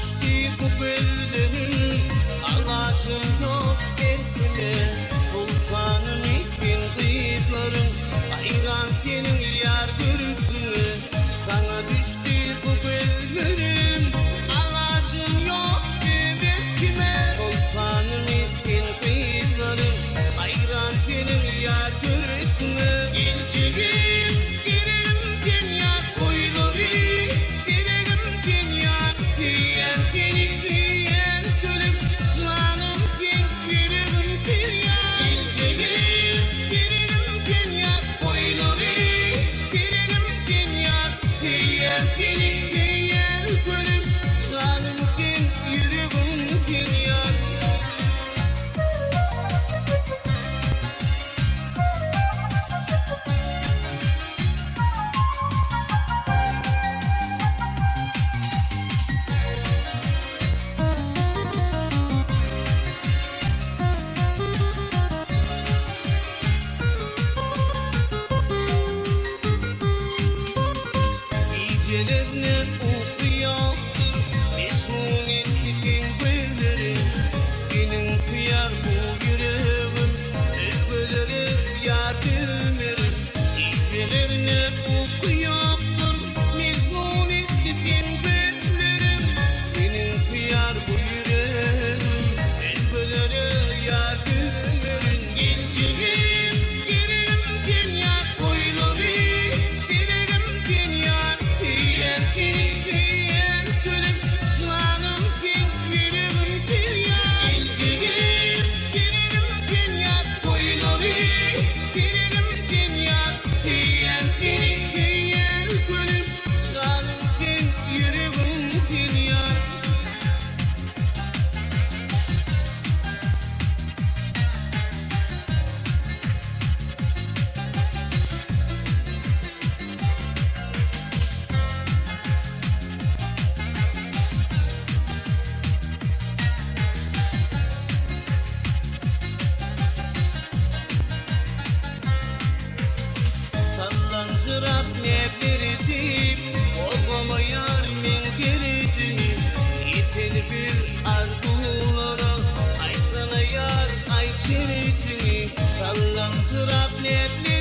düştü bu bellerin, alacım yok erkele. Sultanım için kıyıklarım, ayran senin yar görüntünü. Sana düştü bu bellerin, alacım yok evet kime. Sultanım için kıyıklarım, ayran senin yar görüntünü. İncirim girerim dünya koyları, girerim dünya siyen seni siyen gülüm, canım sen girerim dünya. İncirim girerim dünya koyları, girerim dünya siyen seni siyen gülüm, canım sen girerim dünya. Gecelerine okuyordur Mecnun ettiğin bellerin. Senin kıyar bu yüreğim, elbelerim yar bilmerim. Gecelerine okuyordur Mecnun ettiğin bellerin. Senin kıyar bu yüreğim, elbelerim yar bilmerim. Gecelim girerim dünya koyları, girerim dünya siyen siyen gülüm, canım sen girerim dünya. İncirim girerim dünya koyları, girerim dünya siyen siyen gülüm, canım sen girerim dünya. Sallancırak ne verdim, olmama yar men geridim. Yeter bir arzulara, ay sana yar ay çeridini. Sallancırak ne verdim,